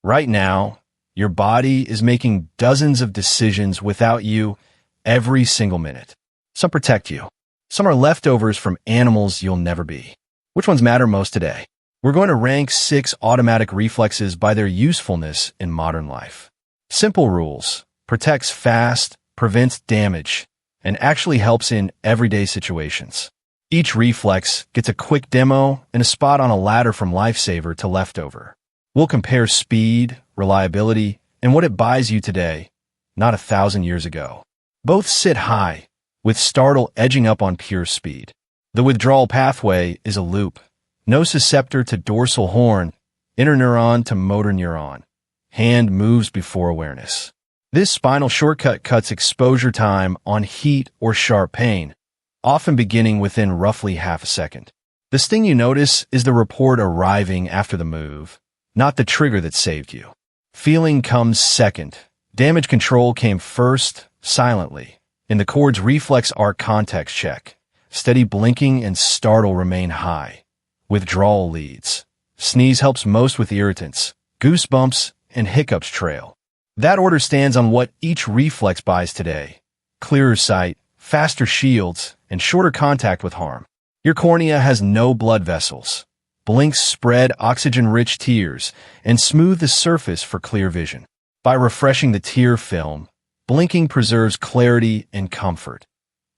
Right now, your body is making dozens of decisions without you every single minute. Some protect you. Some are leftovers from animals you'll never be. Which ones matter most today? We're going to rank 6 automatic reflexes by their usefulness in modern life. Simple rules: protects fast, prevents damage, and actually helps in everyday situations. Each reflex gets a quick demo and a spot on a ladder from lifesaver to leftover. We'll compare speed, reliability, and what it buys you today, not 1,000 years ago. Both sit high, with Startle edging up on pure speed. The withdrawal pathway is a loop. Nociceptor to dorsal horn, interneuron to motor neuron. Hand moves before awareness. This spinal shortcut cuts exposure time on heat or sharp pain, often beginning within roughly half a second. The sting you notice is the report arriving after the move, not the trigger that saved you. Feeling comes second. Damage control came first, silently. In the cord's reflex arc context check, steady blinking and startle remain high. Withdrawal leads. Sneeze helps most with irritants. Goosebumps and hiccups trail. That order stands on what each reflex buys today: clearer sight, faster shields, and shorter contact with harm. Your cornea has no blood vessels. Blinks spread oxygen-rich tears and smooth the surface for clear vision. By refreshing the tear film, blinking preserves clarity and comfort.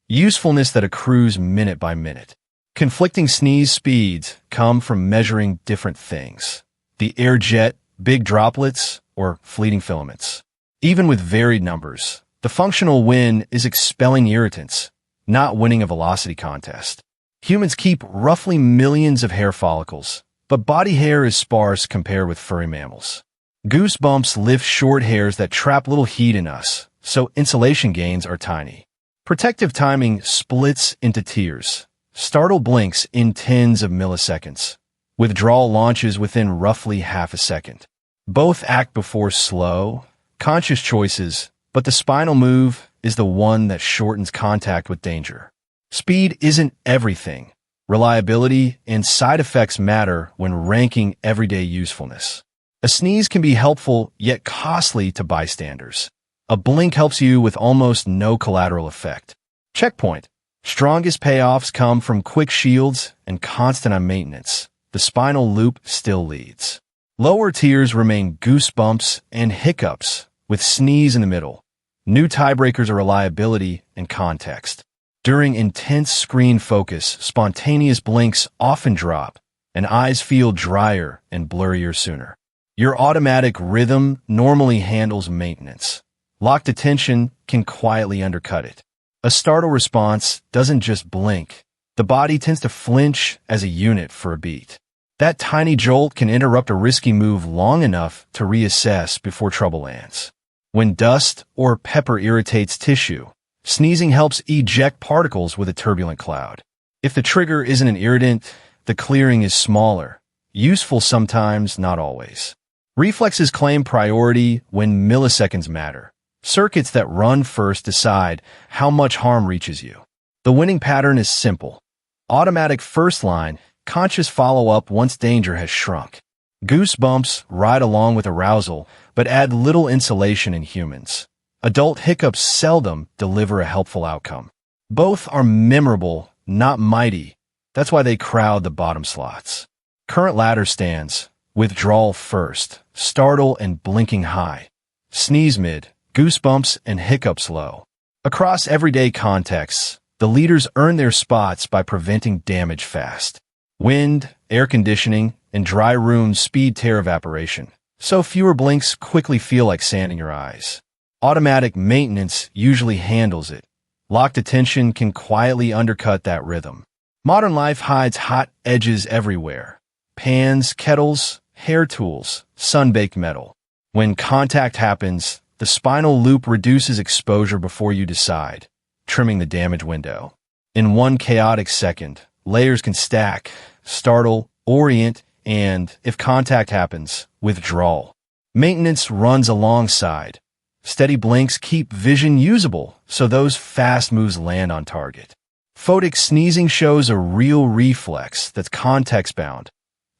Usefulness that accrues minute by minute. Conflicting sneeze speeds come from measuring different things: the air jet, big droplets, or fleeting filaments. Even with varied numbers, the functional win is expelling irritants, not winning a velocity contest. Humans keep roughly millions of hair follicles, but body hair is sparse compared with furry mammals. Goosebumps lift short hairs that trap little heat in us, so insulation gains are tiny. Protective timing splits into tears. Startle blinks in tens of milliseconds. Withdrawal launches within roughly half a second. Both act before slow, conscious choices, but the spinal move is the one that shortens contact with danger. Speed isn't everything. Reliability and side effects matter when ranking everyday usefulness. A sneeze can be helpful yet costly to bystanders. A blink helps you with almost no collateral effect. Checkpoint. Strongest payoffs come from quick shields and constant on maintenance. The spinal loop still leads. Lower tiers remain goosebumps and hiccups, with sneeze in the middle. New tiebreakers are reliability and context. During intense screen focus, spontaneous blinks often drop, and eyes feel drier and blurrier sooner. Your automatic rhythm normally handles maintenance. Locked attention can quietly undercut it. A startle response doesn't just blink. The body tends to flinch as a unit for a beat. That tiny jolt can interrupt a risky move long enough to reassess before trouble lands. When dust or pepper irritates tissue, sneezing helps eject particles with a turbulent cloud. If the trigger isn't an irritant, the clearing is smaller. Useful sometimes, not always. Reflexes claim priority when milliseconds matter. Circuits that run first decide how much harm reaches you. The winning pattern is simple. Automatic first line, conscious follow-up once danger has shrunk. Goosebumps ride along with arousal, but add little insulation in humans. Adult hiccups seldom deliver a helpful outcome. Both are memorable, not mighty. That's why they crowd the bottom slots. Current ladder stands: withdrawal first, startle and blinking high, sneeze mid, goosebumps and hiccups low. Across everyday contexts, the leaders earn their spots by preventing damage fast. Wind, air conditioning, and dry rooms speed tear evaporation, so fewer blinks quickly feel like sand in your eyes. Automatic maintenance usually handles it. Locked attention can quietly undercut that rhythm. Modern life hides hot edges everywhere: pans, kettles, hair tools, sun-baked metal. When contact happens, the spinal loop reduces exposure before you decide, trimming the damage window. In one chaotic second, layers can stack, startle, orient, and, if contact happens, withdrawal. Maintenance runs alongside. Steady blinks keep vision usable, so those fast moves land on target. Photic sneezing shows a real reflex that's context-bound.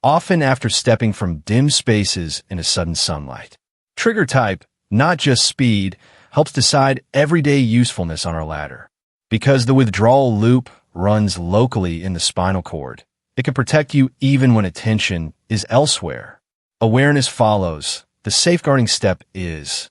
often after stepping from dim spaces in a sudden sunlight. Trigger type, not just speed, helps decide everyday usefulness on our ladder. Because the withdrawal loop runs locally in the spinal cord, it can protect you even when attention is elsewhere. Awareness follows. The safeguarding step is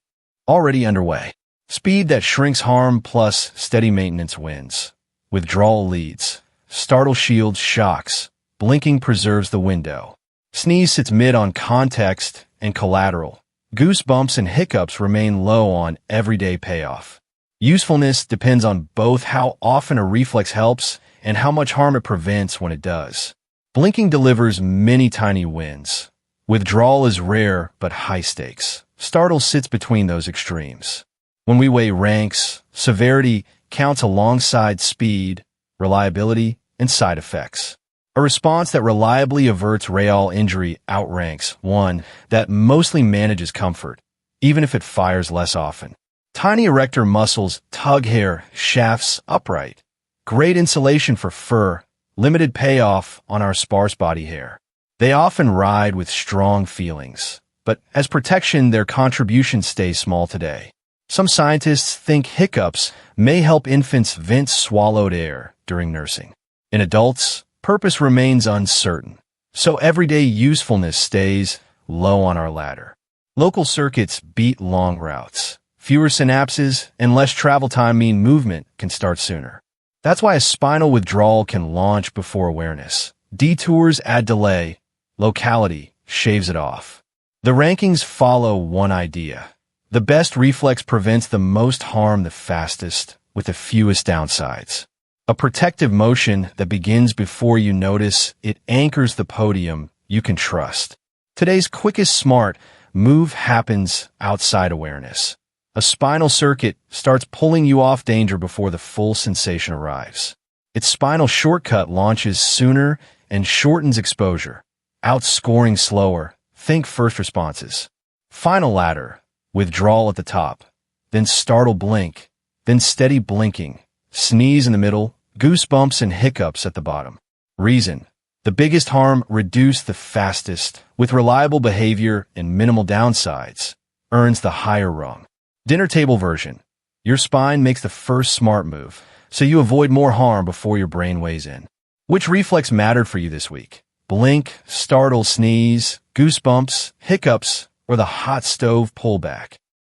already underway. Speed that shrinks harm plus steady maintenance wins. Withdrawal leads. Startle shields shocks. Blinking preserves the window. Sneeze sits mid on context and collateral. Goosebumps and hiccups remain low on everyday payoff. Usefulness depends on both how often a reflex helps and how much harm it prevents when it does. Blinking delivers many tiny wins. Withdrawal is rare but high stakes. Startle sits between those extremes. When we weigh ranks, severity counts alongside speed, reliability, and side effects. A response that reliably averts real injury outranks one that mostly manages comfort, even if it fires less often. Tiny erector muscles tug hair shafts upright. Great insulation for fur, limited payoff on our sparse body hair. They often ride with strong feelings, but as protection, their contribution stays small today. Some scientists think hiccups may help infants vent swallowed air during nursing. In adults, purpose remains uncertain, so everyday usefulness stays low on our ladder. Local circuits beat long routes. Fewer synapses and less travel time mean movement can start sooner. That's why a spinal withdrawal can launch before awareness. Detours add delay. Locality shaves it off. The rankings follow one idea. The best reflex prevents the most harm the fastest with the fewest downsides. A protective motion that begins before you notice, it anchors the podium you can trust. Today's quickest smart move happens outside awareness. A spinal circuit starts pulling you off danger before the full sensation arrives. Its spinal shortcut launches sooner and shortens exposure. Outscoring slower. Think first responses. Final ladder. Withdrawal at the top. Then startle blink. Then steady blinking. Sneeze in the middle. Goosebumps and hiccups at the bottom. Reason. The biggest harm reduced the fastest, with reliable behavior and minimal downsides, earns the higher rung. Dinner table version. Your spine makes the first smart move, so you avoid more harm before your brain weighs in. Which reflex mattered for you this week? Blink, startle, sneeze, goosebumps, hiccups, or the hot stove pullback?